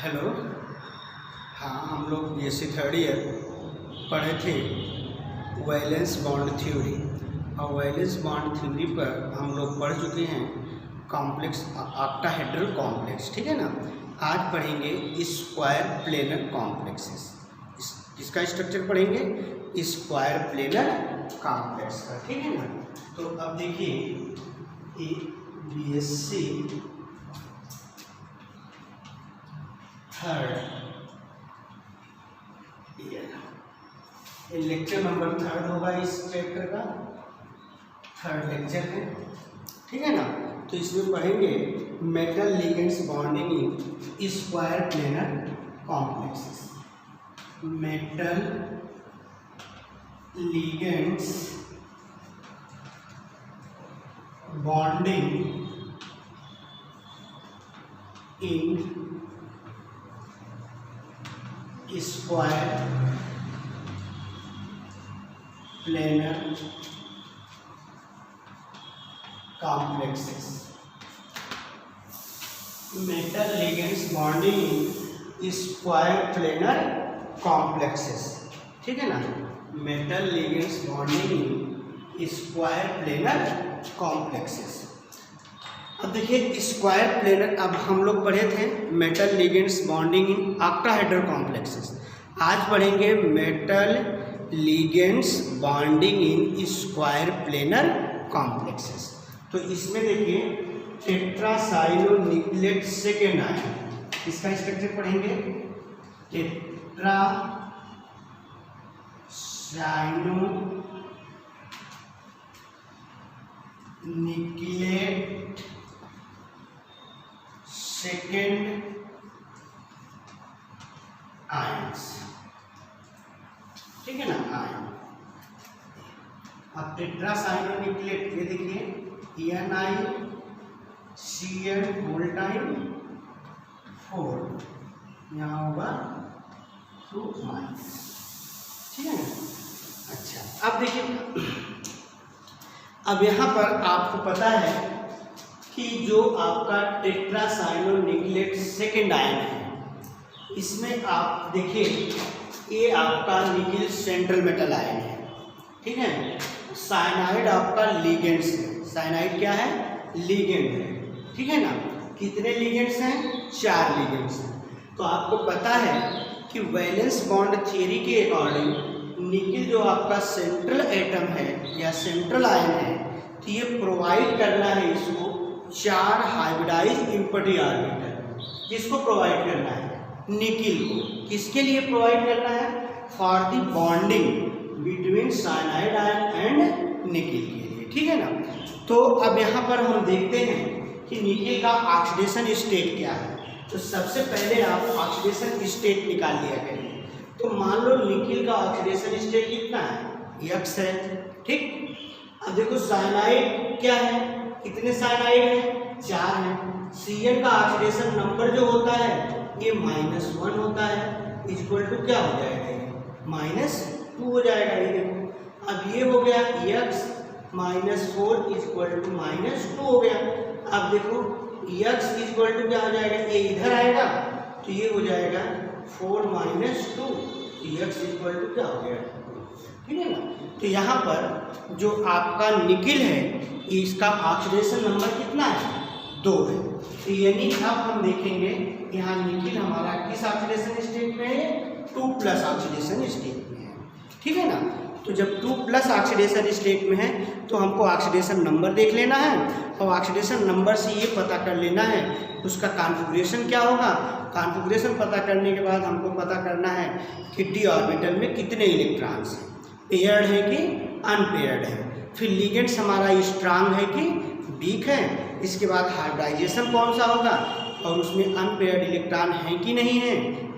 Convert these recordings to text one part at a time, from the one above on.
Hello. हाँ, हम लोग BSc थर्ड ईयर पढ़े थे वैलेंस बॉन्ड थ्योरी, और वैलेंस बॉन्ड थ्योरी पर हम लोग पढ़ चुके हैं कॉम्प्लेक्स ऑक्टाहेड्रल कॉम्प्लेक्स, ठीक है ना। आज पढ़ेंगे स्क्वायर प्लेनर कॉम्प्लेक्सेस। किसका स्ट्रक्चर पढ़ेंगे? स्क्वायर प्लेनर कॉम्प्लेक्स का, ठीक है ना। तो अब देखिए BSc third year lecture number 3 होगा इस चैप्टर का, 3rd लेक्चर है, ठीक है ना। तो इसमें पढ़ेंगे metal ligands bonding in square planar complexes. Metal ligands bonding in square planar complexes. Metal ligands bonding in square planar complexes, ठीक है ना। Metal ligands bonding in square planar complexes. अब देखिए स्क्वायर प्लेनर, अब हम लोग पढ़े थे metal ligands bonding in octahedral complexes. आज पढ़ेंगे metal ligands bonding in square planar complexes. तो इसमें देखिए टेट्रासाइक्लोनिक्लेट सेकेंड आयन, इसका स्ट्रक्चर पढ़ेंगे। टेट्रासाइक्लोनिक्लेट सेकेंड आयंस, ठीक है ना, आयन। अब टेट्रासाइक्लोनिक्लेट ये देखिए NiCN होल टाइम 4, यहाँ होगा 2 माइनस, ठीक है ना। अच्छा, अब देखिए, अब यहाँ पर आपको पता है कि जो आपका टेट्रासाइक्लोनिक्लेट सेकेंड आयन है, इसमें आप देखिए ये आपका निकिल सेंट्रल मेटल आयन है, ठीक है। साइनाइड आपका लिगेंड्स है। साइनाइड क्या है? लिगेंड है, ठीक है ना। कितने लिगेंड्स हैं? 4 लिगेंड्स हैं। तो आपको पता है कि वैलेंस बॉन्ड थ्योरी के अकॉर्डिंग निकिल जो आपका सेंट्रल एटम है या सेंट्रल आयन है, तो ये प्रोवाइड करना है इसको 4 हाइब्रिडाइज इम्पटी ऑर्बिटल। किसको प्रोवाइड करना है? निकिल को। किसके लिए प्रोवाइड करना है? For the bonding between cyanide ion and nickel के लिए, ठीक है ना। तो अब यहाँ पर हम देखते हैं कि निकिल का ऑक्सीडेशन स्टेट क्या है। तो सबसे पहले आप ऑक्सीडेशन स्टेट निकाल लिया करिए। तो मान लो निकिल का ऑक्सीडेशन स्टेट कितना है? X है, ठीक। अब देखो साइनाइड क्या है? कितने साइनाइड है? 4 है। Cn का ऑक्सीडेशन नंबर जो होता है ये -1 होता है, इक्वल टू क्या हो जाएगा? ये -2 हो जाएगा। ये देखो, अब ये हो गया X -4 इक्वल टू -2 हो गया। अब देखो X इक्वल टू क्या हो जाएगा? ये इधर आएगा तो ये हो जाएगा 4 - 2, X इक्वल टू क्या हो गया? ठीक है ना। तो यहाँ पर जो आपका निकिल है इसका ऑक्सीडेशन नंबर कितना है? 2 है। तो यानी अब हम देखेंगे यहाँ निकिल हमारा किस ऑक्सीडेशन स्टेट में है? 2+ ऑक्सीडेशन स्टेट में है, ठीक है ना। तो जब 2+ ऑक्सीडेशन स्टेट में है तो हमको ऑक्सीडेशन नंबर देख लेना है, और ऑक्सीडेशन नंबर से ये पता कर लेना है उसका कॉन्फ़िगरेशन क्या होगा। कॉन्फ़िगरेशन पता करने के बाद हमको पता करना है कि d ऑर्बिटल में कितने इलेक्ट्रॉन्स हैं, पेयर्ड है कि अनपेयर्ड है। फिर लिगेंड्स हमारा स्ट्रांग है कि वीक है। इसके बाद हाइब्रिडाइजेशन कौन सा होगा और उसमें अनपेयर्ड इलेक्ट्रॉन है कि नहीं है,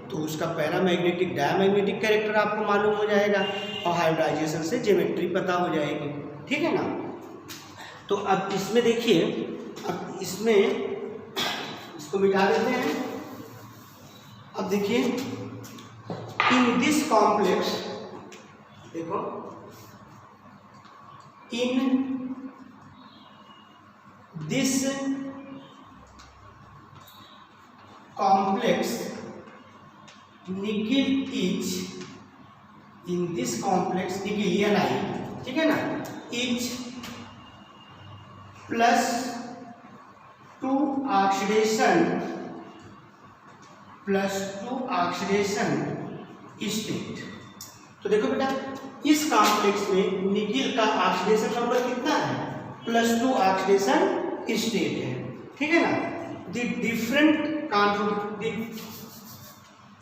तो उसका पैरामैग्नेटिक डायमैग्नेटिक कैरेक्टर आपको मालूम हो जाएगा, और हाइब्रिडाइजेशन से ज्योमेट्री पता हो जाएगी, ठीक है ना। तो अब इसमें देखिए, अब इसमें इसको मिटा देते हैं। अब देखिए इन दिस कॉम्प्लेक्स, देखो in this complex nickel is in this complex nickel Ni, ठीक है ना, इज +2 ऑक्सीडेशन स्टेट। तो देखो बेटा, इस कॉम्प्लेक्स में निकिल का ऑक्सीडेशन नंबर कितना है? +2 ऑक्सीडेशन स्टेट है, ठीक है ना। The different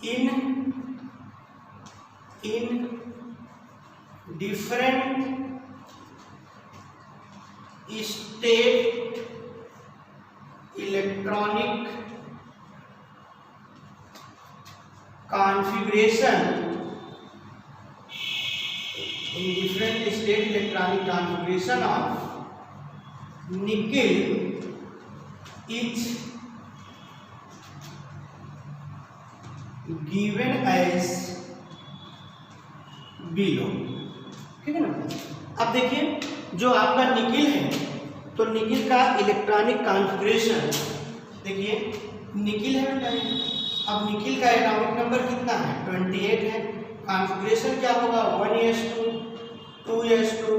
in different state electronic configuration of nickel is given as below, ठीक है ना। अब देखिए, जो आपका निकिल है, तो निकिल का इलेक्ट्रॉनिक कॉन्फ़िगरेशन देखिए, निकिल है बेटा। अब निकिल का एटॉमिक नंबर कितना है? 28 है। कॉन्फ़िगरेशन क्या होगा? 1s2 2s2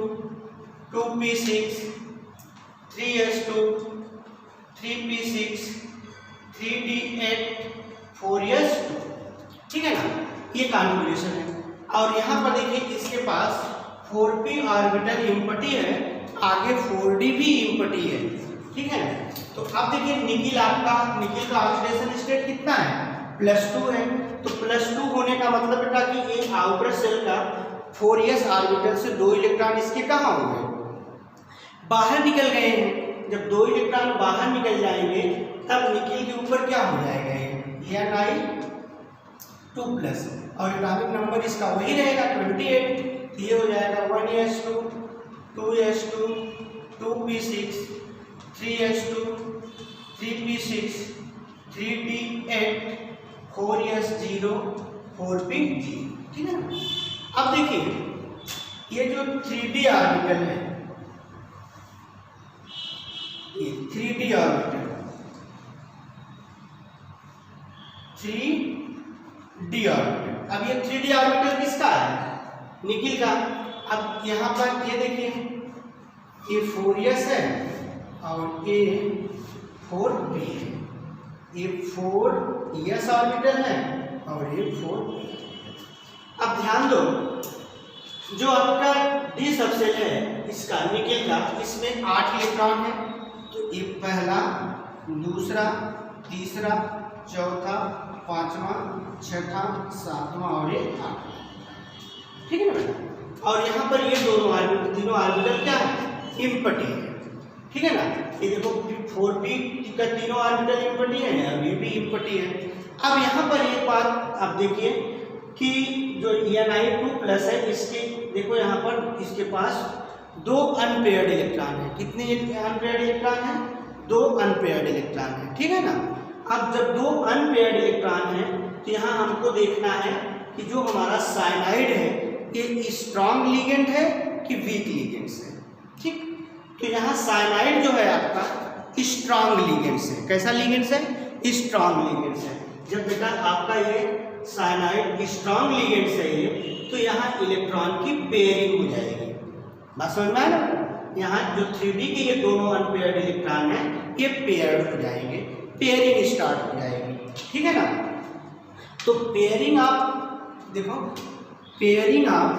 2p6 3s2 3p6 3d8 4s2, ठीक है ना, ये कॉन्फ़िगरेशन है। और यहाँ पर देखिए, इसके पास 4p ऑर्बिटल इम्पटी है, आगे 4d भी इम्पटी है, ठीक है। तो अब देखिए, निकिल का ऑक्सीडेशन स्टेट कितना है? +2 है। तो +2 होने का मतलब बेटा कि एक आउटर सेल का 4s ऑर्बिटल से 2 इलेक्ट्रॉन इसके कहाँ हो गए? बाहर निकल गए हैं। जब 2 इलेक्ट्रॉन बाहर निकल जाएंगे तब निकिल के ऊपर क्या हो जाएगा? Ni2+, और एटॉमिक नंबर इसका वही रहेगा 28। ये हो जाएगा 1s2 2s2 2p6 3s2 3p6 3d8 4s0 4p0, ठीक है ना। अब देखिए, ये जो 3d ऑर्बिटल है, ये 3d ऑर्बिटल 3d ऑर्बिटल। अब ये 3d ऑर्बिटल किसका है? निकिल का। अब यहाँ पर ये देखिए, ये 4s है और ये 4p है। ये 4s ऑर्बिटल है और ये 4p। अब ध्यान दो, जो आपका d सबसेल है इसका, निकिल का, इसमें 8 इलेक्ट्रॉन है। तो ये पहला, दूसरा, तीसरा, चौथा, पांचवा, छठा, सातवां और ये 8, ठीक है ना बेटा। और यहाँ पर ये तीनों ऑर्बिटल क्या है? इम्पटी है, ठीक है ना। ये देखो, 4p का तीनों ऑर्बिटल इम्पटी है और ये भी इम्पटी है। अब यहाँ पर एक बात आप देखिए कि जो Ni2+ है, इसके देखो यहाँ पर इसके पास 2 अनपेयर्ड इलेक्ट्रॉन है। कितने अनपेयर्ड इलेक्ट्रॉन है? 2 अनपेयर्ड इलेक्ट्रॉन है, ठीक है ना। अब जब 2 अनपेयर्ड इलेक्ट्रॉन है तो यहाँ हमको देखना है कि जो हमारा साइनाइड है ये स्ट्रॉन्ग लिगेंड है कि वीक लिगेंड है, ठीक। तो यहाँ साइनाइड जो है आपका स्ट्रॉन्ग लिगेंड है। कैसा लिगेंड है? स्ट्रॉन्ग लिगेंड है। जब बेटा आपका ये साइनाइड स्ट्रॉन्ग लिगेंड है ये, तो यहाँ इलेक्ट्रॉन की पेयरिंग हो जाएगी। बात समझ में आया ना? यहाँ जो 3d के ये दोनों अनपेयर्ड इलेक्ट्रॉन है ये पेयर्ड हो जाएंगे, पेयरिंग स्टार्ट हो जाएगी, ठीक है ना। तो पेयरिंग आप देखो, pairing of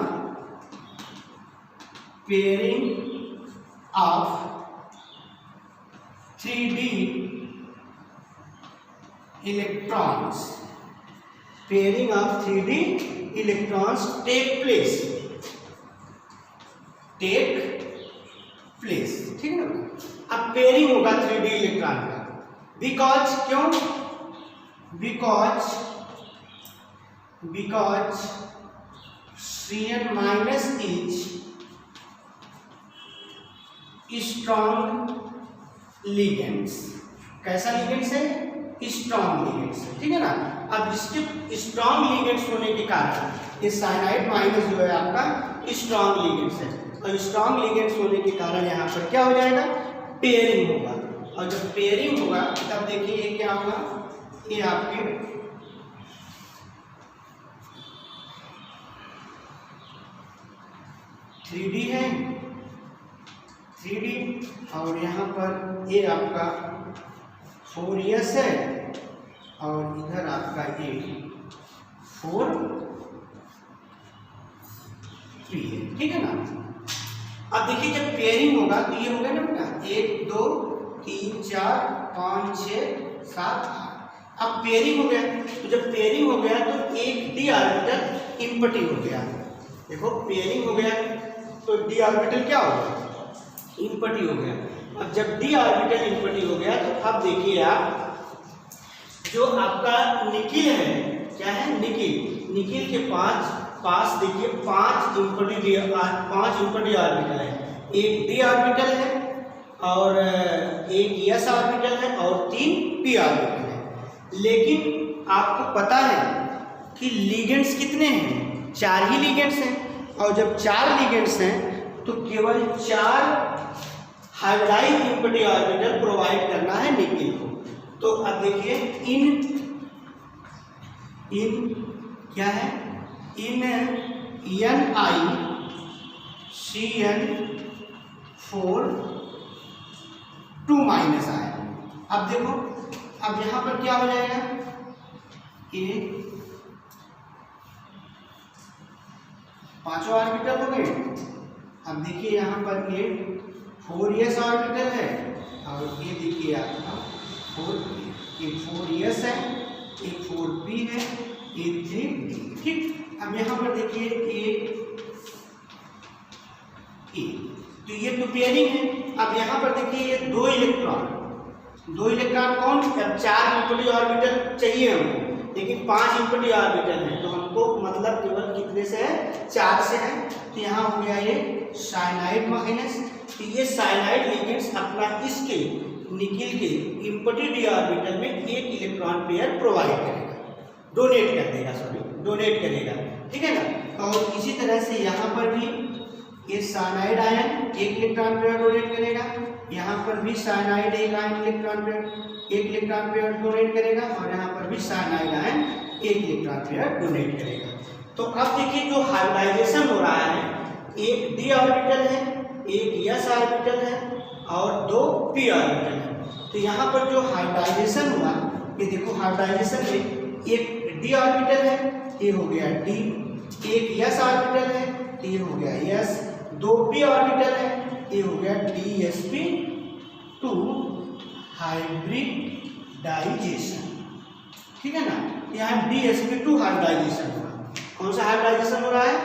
3d electrons, pairing of 3d electrons take place, ठीक है ना। अब पेयरिंग होगा 3d इलेक्ट्रॉन का, बिकॉज क्यों? Because Cn- is strong ligands. कैसा लिगेंड्स है? स्ट्रॉन्ग लिगेंड्स है, ठीक है ना। अब इसके स्ट्रॉन्ग लिगेंड्स होने के कारण ये साइनाइड माइनस जो है आपका स्ट्रॉन्ग लिगेंड्स है, और स्ट्रॉन्ग लिगेंड्स होने के कारण यहाँ पर क्या हो जाएगा? पेयरिंग होगा। और जब पेयरिंग होगा तब देखिए ये क्या होगा? ये आपके 3d है, 3d, और यहाँ पर ये आपका 4s है, और इधर आपका ये 4p है, ठीक है ना। अब देखिए जब पेयरिंग होगा तो ये होगा ना बेटा 1 2 3 4 5 6 7 8। अब पेयरिंग हो गया, तो जब पेयरिंग हो गया तो एक d ऑर्बिटल इम्पटी हो गया। देखो पेयरिंग हो गया तो d ऑर्बिटल क्या हो गया, इम्पटी हो गया। अब जब d ऑर्बिटल इम्पटी हो गया तो अब देखिए आप जो आपका निकिल है, क्या है निकिल, निकिल के पास देखिए 5 इम्पटी ऑर्बिटल है। एक d ऑर्बिटल है और एक s ऑर्बिटल है और 3 p ऑर्बिटल है। लेकिन आपको पता है कि लिगेंड्स कितने हैं, 4 ही लिगेंड्स हैं, और जब 4 लिगेंड्स हैं तो केवल 4 हाइब्रिडाइज्ड इम्पटी ऑर्बिटल प्रोवाइड करना है निकिल को। तो अब देखिए इन क्या है, इन NiCN4 2 माइनस आए। अब देखो अब यहां पर क्या हो जाएगा, ये 5 ऑर्बिटल हो गए। अब देखिए यहाँ पर ये 4s ऑर्बिटल है, और ये देखिए आपका 4p, ये 4s है, ये 4p है, ये 3p, ठीक। अब यहाँ पर देखिए ए, तो ये तो पेयरिंग है। अब यहाँ पर देखिए ये 2 इलेक्ट्रॉन कौन, अब 4 इम्पटी ऑर्बिटल चाहिए हमको, लेकिन 5 इम्पटी ऑर्बिटल है, तो हमको मतलब केवल कितने से है, 4 से है। तो यहाँ हो गया ये साइनाइड माइनस, तो ये साइनाइड लिगेंड्स अपना इसके निकिल के इम्पटी d ऑर्बिटल में एक इलेक्ट्रॉन पेयर प्रोवाइड करेगा, डोनेट करेगा, ठीक है ना। और इसी तरह से यहाँ पर भी ये साइनाइड आयन एक इलेक्ट्रॉन पेयर डोनेट करेगा, यहाँ पर भी साइनाइड एक इलेक्ट्रॉन पेयर डोनेट करेगा, और यहाँ पर भी साइनाइड आयन एक इलेक्ट्रॉन पेयर डोनेट करेगा। तो अब देखिए जो हाइब्रिडाइजेशन हो रहा है, एक d ऑर्बिटल है, एक s ऑर्बिटल है, और 2 p ऑर्बिटल है। तो यहाँ पर जो हाइब्रिडाइजेशन हुआ, ये देखो हाइब्रिडाइजेशन में एक d ऑर्बिटल है, ये हो गया d, एक s ऑर्बिटल है, ये हो गया s, 2 p ऑर्बिटल है, ये हो गया dsp2 हाइब्रिडाइजेशन, ठीक है ना। यहाँ dsp2 हाइब्रिडाइजेशन हुआ। कौन सा हाइब्रिडाइजेशन हो रहा है,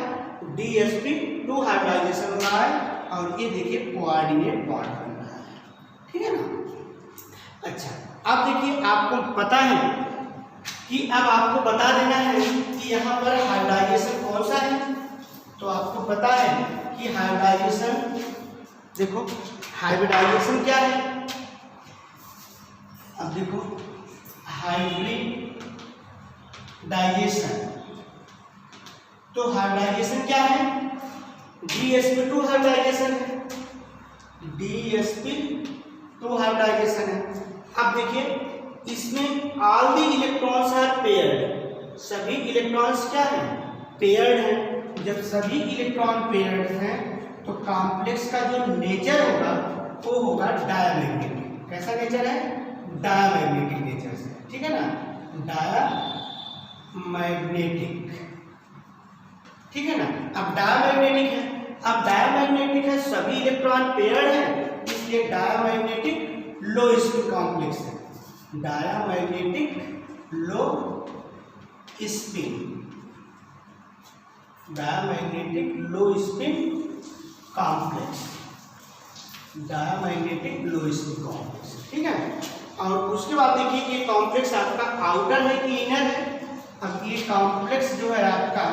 dsp2 हाइब्रिडाइजेशन हो रहा है, और ये देखिए कोऑर्डिनेट बॉन्ड बन रहा है, ठीक है ना। अच्छा अब देखिए आपको पता है कि अब आपको बता देना है कि यहाँ पर हाइब्रिडाइजेशन कौन सा है। तो आपको पता है कि हाइब्रिडाइजेशन, देखो हाइब्रिडाइजेशन क्या है, अब देखो हाइब्रिडाइजेशन, तो हाइब्रिडाइजेशन क्या है, dsp2 हाइब्रिडाइजेशन है, dsp2 हाइब्रिडाइजेशन है। अब देखिए इसमें all the electrons are paired, सभी इलेक्ट्रॉन्स क्या हैं, पेयर्ड हैं। जब सभी इलेक्ट्रॉन पेयर्ड हैं तो कॉम्प्लेक्स का जो नेचर होगा वो होगा डायमैग्नेटिक। कैसा नेचर है, डायमैग्नेटिक नेचर से, ठीक है ना, डायमैग्नेटिक, ठीक है ना। अब डायमैग्नेटिक है, सभी इलेक्ट्रॉन पेयर्ड है, इसलिए डायमैग्नेटिक लो स्पिन कॉम्प्लेक्स है, डायमैग्नेटिक लो स्पिन, डायमैग्नेटिक लो स्पिन कॉम्प्लेक्स, डायमैग्नेटिक लो स्पिन कॉम्प्लेक्स, ठीक है। और उसके बाद देखिए ये कॉम्प्लेक्स आपका आउटर है कि इनर है। अब ये कॉम्प्लेक्स जो है आपका,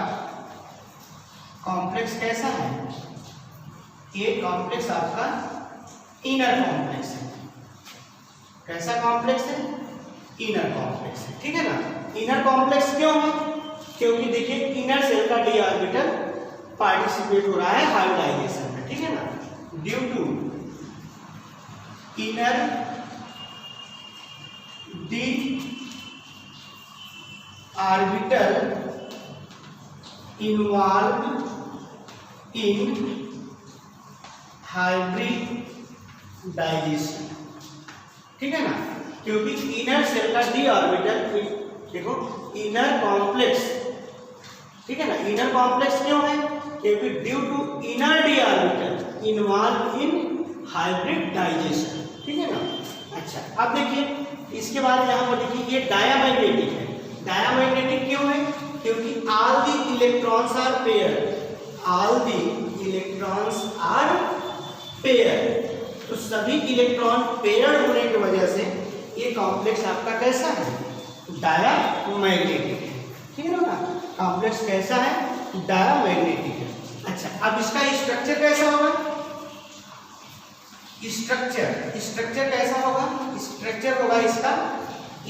कॉम्प्लेक्स कैसा है, ये कॉम्प्लेक्स आपका इनर कॉम्प्लेक्स है। कैसा कॉम्प्लेक्स है, इनर कॉम्प्लेक्स है, ठीक है ना। इनर कॉम्प्लेक्स क्यों है, क्योंकि देखिए इनर सेल का d ऑर्बिटल पार्टिसिपेट हो रहा है हाइब्रिडाइजेशन में, ठीक है ना। Due to inner d orbital involve in hybridization, ठीक है ना, क्योंकि इनर सेल का डी ऑर्बिटल, देखो इनर कॉम्प्लेक्स, ठीक है ना, इनर कॉम्प्लेक्स क्यों है, क्योंकि due to inner D orbital involve in hybridization, ठीक है ना। अच्छा अब देखिए इसके बाद यहाँ पर देखिए ये डायामैग्नेटिक है। डायामैग्नेटिक क्यों है, क्योंकि all the electrons are pair, all the electrons are pair, तो सभी इलेक्ट्रॉन पेयर होने की वजह से ये कॉम्प्लेक्स आपका कैसा है, डायामैग्नेटिक है, ठीक है ना। कॉम्प्लेक्स कैसा है, डायामैग्नेटिक है। अच्छा अब इसका स्ट्रक्चर कैसा होगा, स्ट्रक्चर कैसा होगा, स्ट्रक्चर होगा इसका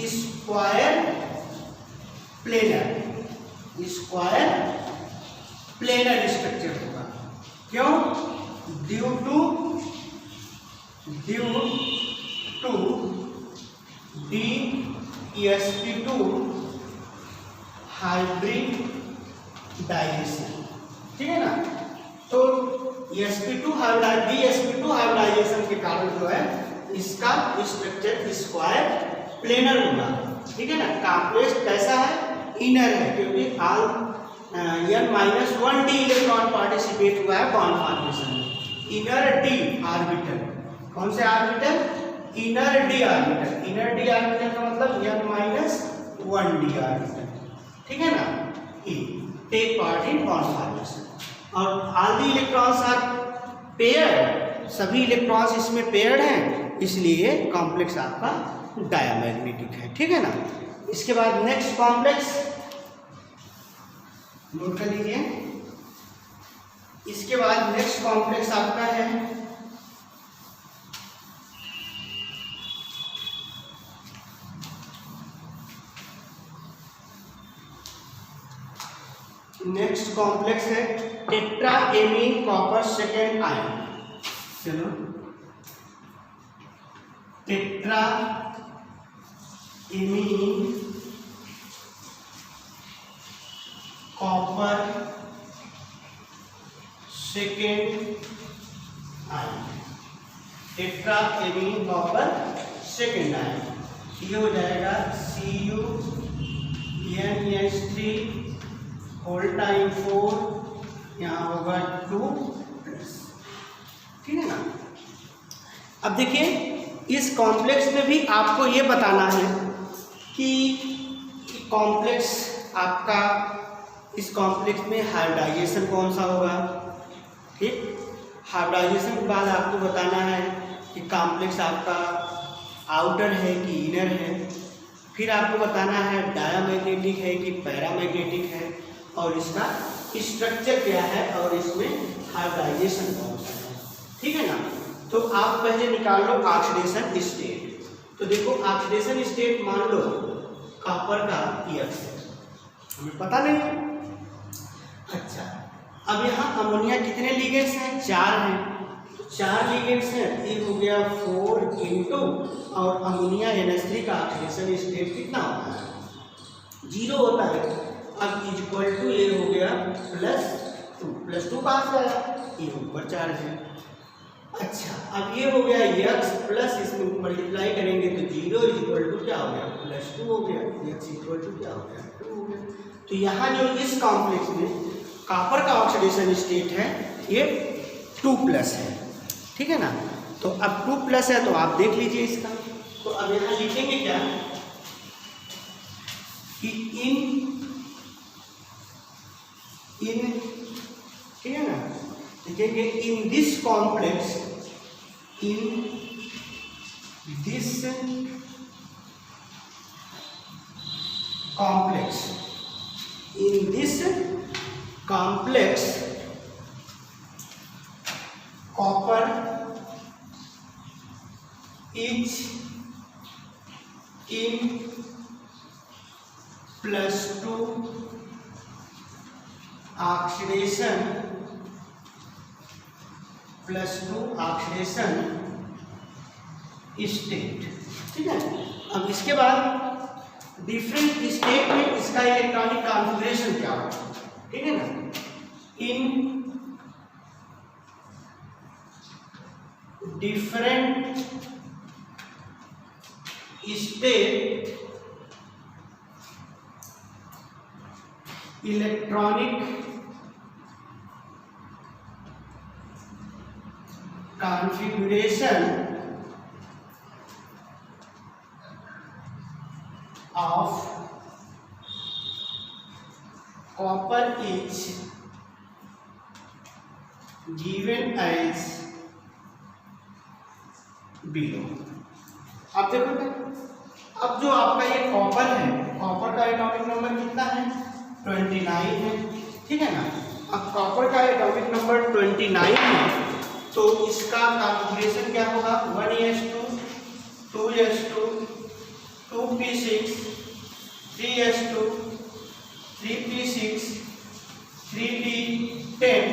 square planar, square planar structure होगा। क्यों, ड्यू टू sp2 हाइब्रिडाइजेशन, ठीक है ना। तो sp2 हाइब्रिडाइजेशन के कारण जो है इसका स्ट्रक्चर स्क्वायर प्लेनर होगा, ठीक है ना। कॉम्प्लेक्स कैसा है, इनर है, क्योंकि ऑल n-1d इलेक्ट्रॉन पार्टिसिपेट हुआ है बॉन्ड फॉर्मेशन में। इनर डी ऑर्बिटल, कौन से orbital, inner D orbital, inner D orbital का मतलब n-1d ऑर्बिटल, ठीक है ना, take part in bond formation. और all the electrons are paired, सभी इलेक्ट्रॉन्स इसमें पेयर्ड हैं, इसलिए कॉम्प्लेक्स आपका डायामैग्नेटिक है, ठीक है ना। इसके बाद नेक्स्ट कॉम्प्लेक्स नोट कर लीजिए। इसके बाद नेक्स्ट कॉम्प्लेक्स आपका है नेक्स्ट कॉम्प्लेक्स है टेट्राएमीन कॉपर सेकेंड आयन। चलो tetraammine copper second ion, tetraammine copper second ion, ये हो जाएगा CuNH3 होल टाइम 4, यहाँ होगा 2, ठीक है ना। अब देखिए इस कॉम्प्लेक्स में भी आपको ये बताना है कि कॉम्प्लेक्स आपका, इस कॉम्प्लेक्स में हाइब्रिडाइजेशन कौन सा होगा, ठीक। हाइब्रिडाइजेशन के बाद आपको बताना है कि कॉम्प्लेक्स आपका आउटर है कि इनर है, फिर आपको बताना है डायामैग्नेटिक है कि पैरामैग्नेटिक है, और इसका स्ट्रक्चर क्या है, और इसमें हाइब्रिडाइजेशन कौन सा है, ठीक है ना। तो आप पहले निकाल लो ऑक्सीडेशन स्टेट। तो देखो ऑक्सीडेशन स्टेट मान लो कॉपर का X है, हमें पता नहीं। अच्छा अब यहाँ अमोनिया कितने लिगेंड्स हैं, 4 हैं, तो 4 लिगेंड्स हैं, ये हो गया 4 इंटू, और अमोनिया NH3 का ऑक्सीडेशन स्टेट कितना होता है, 0 होता है। अब इक्वल टू ये हो गया +2 कहाँ से आया, ये ऊपर 4 है। अच्छा अब ये हो गया x प्लस इसमें मल्टीप्लाई करेंगे तो 0 इक्वल टू क्या हो गया, +2 हो गया, x इक्वल टू क्या हो गया, 2 हो गया। तो यहाँ जो इस कॉम्प्लेक्स में कॉपर का ऑक्सीडेशन स्टेट है ये 2+ है, ठीक है ना। तो अब 2+ है तो आप देख लीजिए इसका। तो अब यहाँ लिखेंगे क्या कि इन ठीक है ना, लिखेंगे इन this complex, in this complex, in this complex copper is in +2 oxidation, +2 oxidation state, ठीक है। अब इसके बाद डिफरेंट स्टेट में इसका इलेक्ट्रॉनिक कॉन्फ़िगरेशन क्या होगा, ठीक है ना। इन different state electronic configuration of copper is given as below। अब देखो ना, अब जो आपका ये कॉपर है, कॉपर का एटॉमिक नंबर कितना है? 29 है, ठीक है ना। अब कॉपर का एटॉमिक नंबर 29 है, तो इसका कॉन्फ़िगरेशन क्या होगा? 1s2 2s2 2p6 3s2 3p6 3d10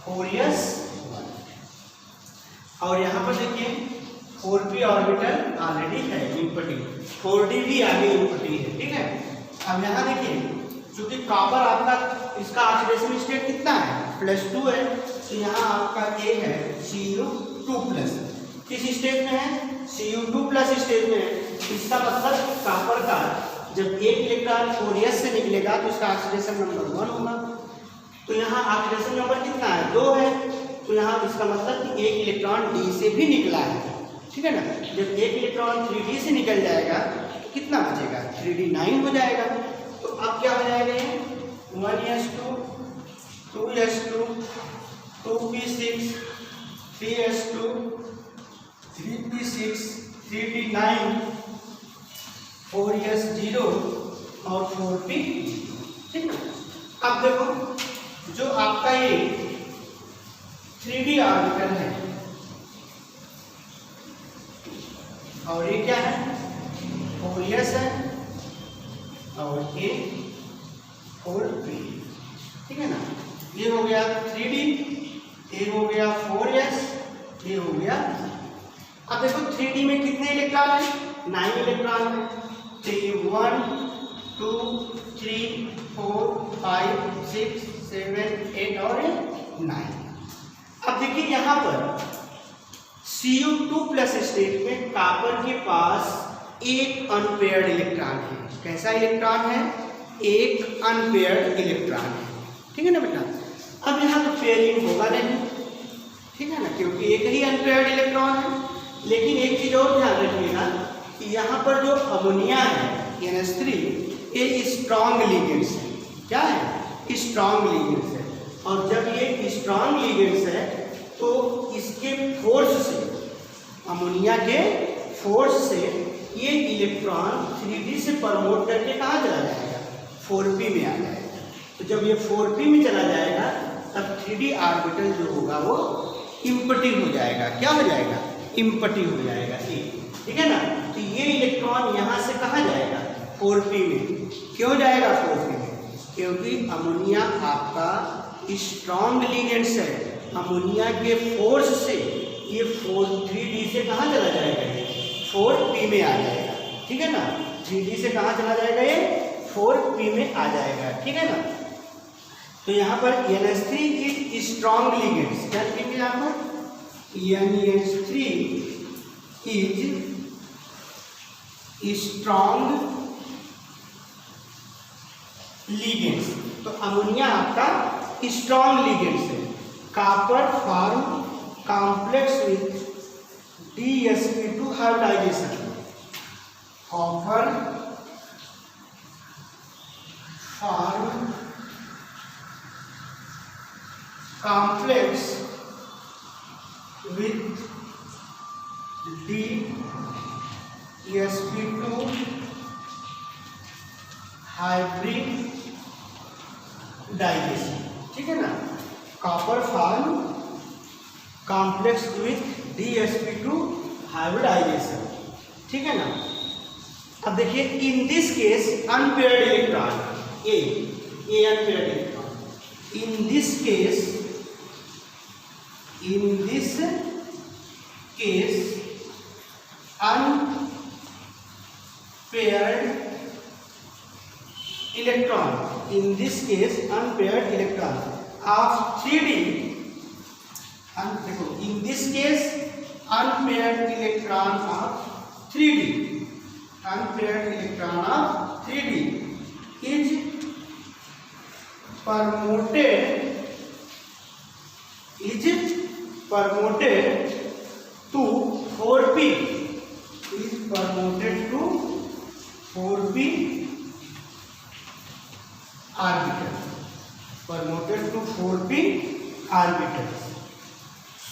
4s1। और यहाँ पर देखिए 4p ऑर्बिटल ऑलरेडी है इम्पटी, 4d भी आगे इम्पटी है, ठीक है। अब यहाँ देखिए, चूंकि कॉपर आपका इसका ऑक्सीडेशन स्टेट कितना है? +2 है, तो यहाँ आपका A है Cu2+। किस स्टेट में है? Cu2+ स्टेट में है। इसका मतलब कॉपर का जब एक इलेक्ट्रॉन 4s से निकलेगा तो इसका ऑक्सीडेशन नंबर 1 होगा। तो यहाँ ऑक्सीडेशन नंबर कितना है? 2 है, तो यहाँ इसका मतलब कि एक इलेक्ट्रॉन D से भी निकला है, ठीक है ना। जब एक इलेक्ट्रॉन 3d से निकल जाएगा तो कितना बचेगा? 3d9 हो जाएगा। तो अब क्या हो जाएगा? ये 1s2 2s2 2p6 3s2 3p6 3d9 4s0 और 4p, ठीक है। अब देखो जो आपका ये 3d ऑर्बिटल है और ये क्या है? 4s है और ये 4p, ठीक है ना। ये हो गया 3d, ये हो गया 4s, ये हो गया। अब देखो 3d में कितने इलेक्ट्रॉन है? 9 इलेक्ट्रॉन है। तो ये 1 2 3 4 5 6 7 8 और 9। अब देखिए यहाँ पर Cu2+ स्टेट में कॉपर के पास एक अनपेयर्ड इलेक्ट्रॉन है। कैसा इलेक्ट्रॉन है? एक अनपेयर्ड इलेक्ट्रॉन है, ठीक है ना बेटा। अब यहाँ तो पेयरिंग होगा नहीं, ठीक है ना, क्योंकि एक ही अनपेयर्ड इलेक्ट्रॉन है। लेकिन एक चीज और ध्यान रखिएगा कि यहाँ पर जो अमोनिया है NH3, ये स्ट्रॉन्ग लिगेंड्स है। क्या है? स्ट्रॉन्ग लिगेंड्स है। और जब ये स्ट्रॉन्ग लिगेंड्स है तो इसके फोर्स से, अमोनिया के फोर्स से ये इलेक्ट्रॉन 3d से प्रमोट करके कहाँ चला जाएगा? 4p में आ जाएगा। तो जब ये 4p में चला जाएगा तब 3d ऑर्बिटल जो होगा वो इम्पटी हो जाएगा। क्या हो जाएगा? इम्पटी हो जाएगा, ठीक है ना। तो ये इलेक्ट्रॉन यहाँ से कहाँ जाएगा? 4p में। क्यों जाएगा 4p में? क्योंकि अमोनिया आपका स्ट्रॉन्ग लिगेंड्स है। अमोनिया के फोर्स से ये 3d से कहाँ चला जाएगा? ये 4p में आ जाएगा, ठीक है ना। 3d से कहाँ चला जाएगा? ये 4p में आ जाएगा, ठीक है ना। तो यहाँ पर NH3 इज स्ट्रॉन्ग लिगेंड्स। क्या लिखेंगे यहाँ पर? NH3 is strong ligands. तो अमोनिया आपका स्ट्रॉन्ग लिगेंड्स है। Copper form complex with DsP2 hybridization. Copper form complex with DsP2 hybridization, ठीक है ना। Copper form complex with DsP2 hybridization, ठीक है ना। अब देखिए in this case unpaired electron a unpaired electron. In this case unpaired electron of 3d, देखो in this case unpaired electron of 3D, unpaired electron of 3D is promoted to 4p, is promoted to 4p orbital, promoted to 4p orbitals.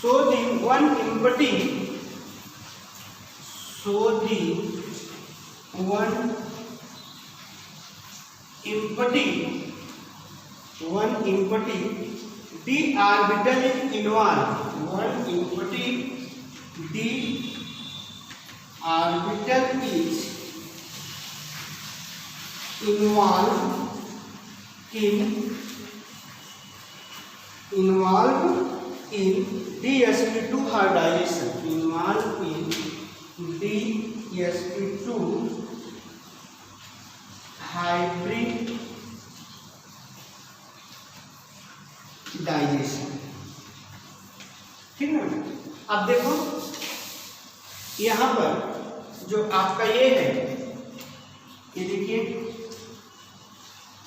So the one empty d orbital is involved, one empty d orbital is involved in dsp2 hybridization, involved in dsp2 hybridization। ठीक है। अब देखो यहां पर जो आपका ये है, ये देखिए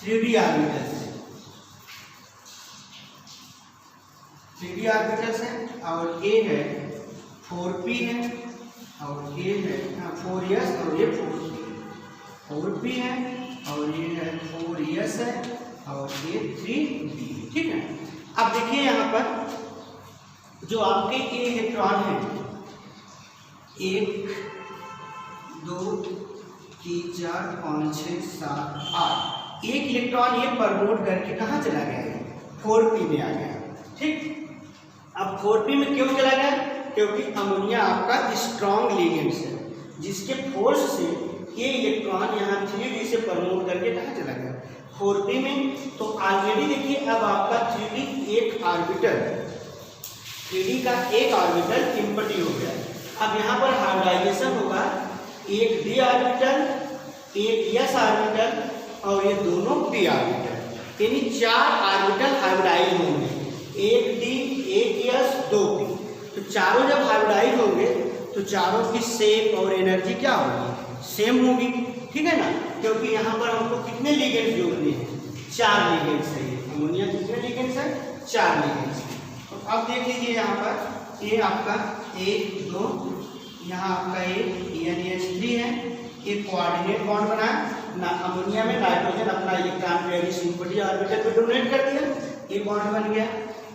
3D ऑर्बिटल्स है, 3D ऑर्बिटल्स है, और ये है 4p है, और ये है 4s, और ये 4p है, और ये है 4s है, और ये 3d। ठीक है। अब देखिए यहाँ पर जो आपके ये इलेक्ट्रॉन है, 1 2 3 4 5 6 7 8, एक इलेक्ट्रॉन ये प्रमोट करके कहाँ चला गया है, 4p में आ गया। ठीक। अब 4p में क्यों चला गया, क्योंकि अमोनिया आपका स्ट्रॉन्ग लिगेंड्स है, जिसके फोर्स से ये इलेक्ट्रॉन यहाँ 3d से प्रमोट करके कहाँ चला गया, 4p में। तो ऑलरेडी देखिए अब आपका 3d एक ऑर्बिटल, 3d का एक ऑर्बिटल एम्प्टी हो गया। अब यहाँ पर हाइब्रिडाइजेशन होगा, एक d ऑर्बिटल, एक s ऑर्बिटल, और ये दोनों p ऑर्बिटल, यानी 4 ऑर्बिटल हाइब्रिडाइज होंगे, एक d, एक s, 2p। तो चारों जब हाइब्रिडाइज होंगे तो चारों की शेप और एनर्जी क्या होगी, सेम होगी। ठीक है ना, क्योंकि यहाँ पर हमको कितने लिगेंड्स जोड़ने हैं, 4 लिगेंड्स है। अमोनिया कितने लिगेंड्स है, 4 लिगेंड्स। तो अब देख लीजिए यहाँ पर ये आपका 1 2, यहाँ आपका ये NH3 है, एक कोऑर्डिनेट बॉन्ड बना ना, अमोनिया में नाइट्रोजन अपना इलेक्ट्रॉन पेयर सिंपथी ऑर्बिटल पे डोनेट कर दिया, ये बॉन्ड बन गया।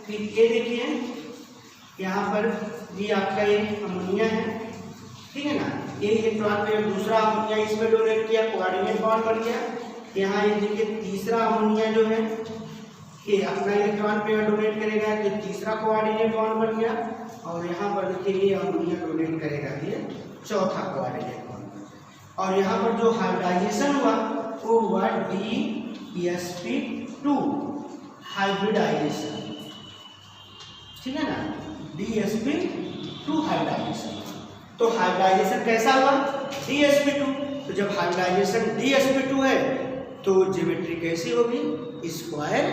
फिर ये देखिए यहाँ पर ये आपका ये अमोनिया है, ठीक है ना, ये इलेक्ट्रॉन पेयर दूसरा अमोनिया इसमें डोनेट किया, कोऑर्डिनेट बॉन्ड बन गया। यहाँ ये देखिए तीसरा अमोनिया जो है ये अपना इलेक्ट्रॉन पेयर डोनेट करेगा, ये तीसरा कोऑर्डिनेट बॉन्ड बन गया। और यहाँ पर देखिए ये अमोनिया डोनेट करेगा, ये चौथा कोऑर्डिनेट बॉन्ड। और यहाँ पर जो हाइब्रिडाइजेशन हुआ वो हुआ DsP2 हाइब्रिडाइजेशन। ठीक है ना, DsP2 हाइब्रिडाइजेशन। तो हाइब्रिडाइजेशन कैसा हुआ, DsP2। तो जब हाइब्रिडाइजेशन DsP2 है तो ज्योमेट्री कैसी होगी, स्क्वायर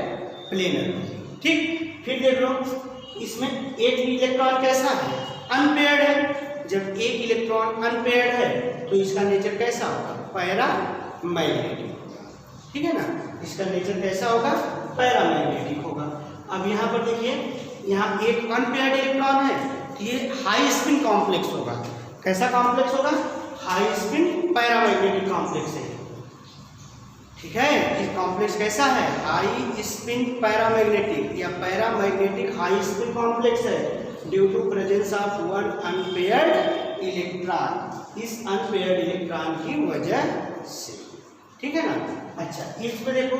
प्लेनर होगी। ठीक। फिर देख लो इसमें एक इलेक्ट्रॉन कैसा है, अनपेयर्ड है। जब एक इलेक्ट्रॉन अनपेयर्ड है तो इसका नेचर कैसा होगा, पैरामैग्नेटिक। ठीक है ना, इसका नेचर कैसा होगा, पैरामैग्नेटिक होगा। अब यहाँ पर देखिए यहाँ एक अनपेयर्ड इलेक्ट्रॉन है, ये हाई स्पिन कॉम्प्लेक्स होगा। कैसा कॉम्प्लेक्स होगा, हाई स्पिन पैरामैग्नेटिक कॉम्प्लेक्स है। ठीक है, ये कॉम्प्लेक्स कैसा है, हाई स्पिन पैरामैग्नेटिक या पैरामैग्नेटिक हाई स्पिन कॉम्प्लेक्स है, due to presence of one unpaired electron, इस अनपेयर्ड इलेक्ट्रॉन की वजह से। ठीक है ना। अच्छा, इसमें देखो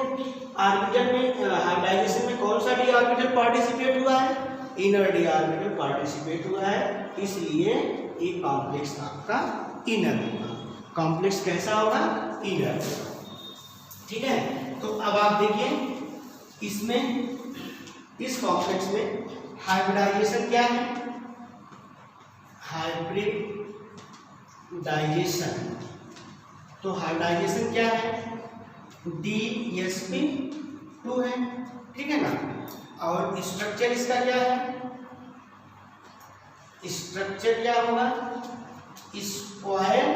ऑर्बिटल में हाइब्रिडाइजेशन में कौन सा डी ऑर्बिटल पार्टिसिपेट हुआ है, इनर डी ऑर्बिटल पार्टिसिपेट हुआ है, इसलिए ये कॉम्प्लेक्स आपका इनर होगा। कॉम्प्लेक्स कैसा होगा, इनर। ठीक है। तो अब आप देखिए इसमें इस कॉम्प्लेक्स में हाइब्रिडाइजेशन क्या है, हाइब्रिडाइजेशन। तो हाइब्रिडाइजेशन क्या है, DsP2 है। ठीक है ना। और स्ट्रक्चर इसका क्या है, स्ट्रक्चर क्या होगा, square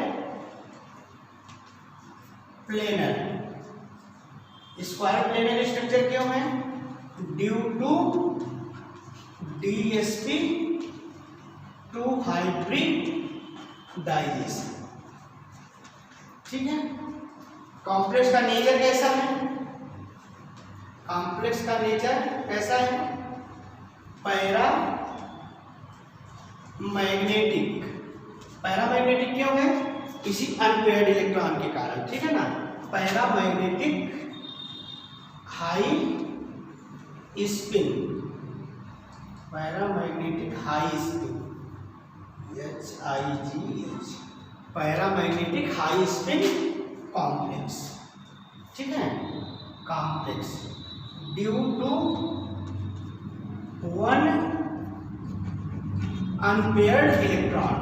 planar. Square planar structure क्यों है, due to DsP two hybridization. ठीक है। कॉम्प्लेक्स का नेचर कैसा है, कॉम्प्लेक्स का नेचर कैसा है, पैरा मैग्नेटिक। पैरामैग्नेटिक क्यों है, इसी अनपेयर्ड इलेक्ट्रॉन के कारण। ठीक है ना, paramagnetic high spin, paramagnetic high spin, HIGH, paramagnetic high spin complex. ठीक है, complex due to one unpaired electron,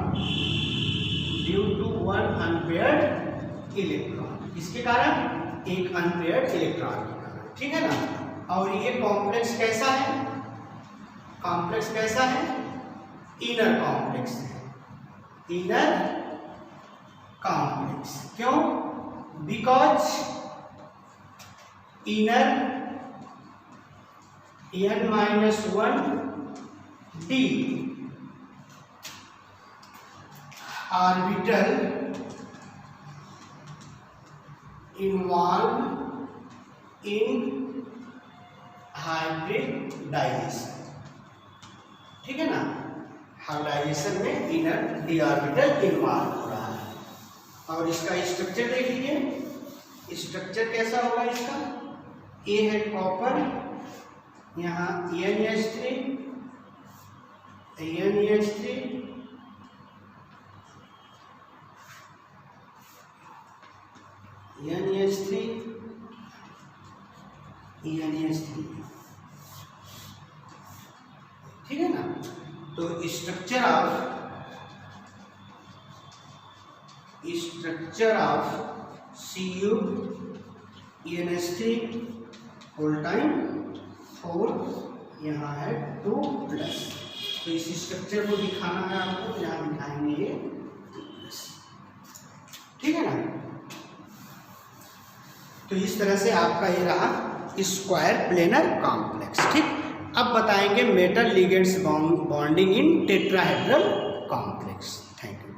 due to one unpaired electron, इसके कारण एक अनपेयर्ड इलेक्ट्रॉन के कारण। ठीक है ना। और ये कॉम्प्लेक्स कैसा है, कॉम्प्लेक्स कैसा है, इनर कॉम्प्लेक्स है, इनर कॉम्प्लेक्स। क्यों, because inner n-1 d orbital involve in hybridization. ठीक है ना, हाइब्रिडाइजेशन में इनर d ऑर्बिटल इन्वॉल्व हो रहा है। और इसका स्ट्रक्चर देख लीजिए, स्ट्रक्चर कैसा होगा इसका, ए है कॉपर, यहाँ NH3 ठीक है ना। तो structure of Cu NH3 whole time 4, यहाँ है 2+। तो इस स्ट्रक्चर को दिखाना है आपको, यहाँ दिखाएंगे ये 2+। ठीक है ना। तो इस तरह से आपका ये रहा स्क्वायर प्लेनर कॉम्प्लेक्स। ठीक, अब बताएंगे metal ligands bonding in tetrahedral complex. Thank you.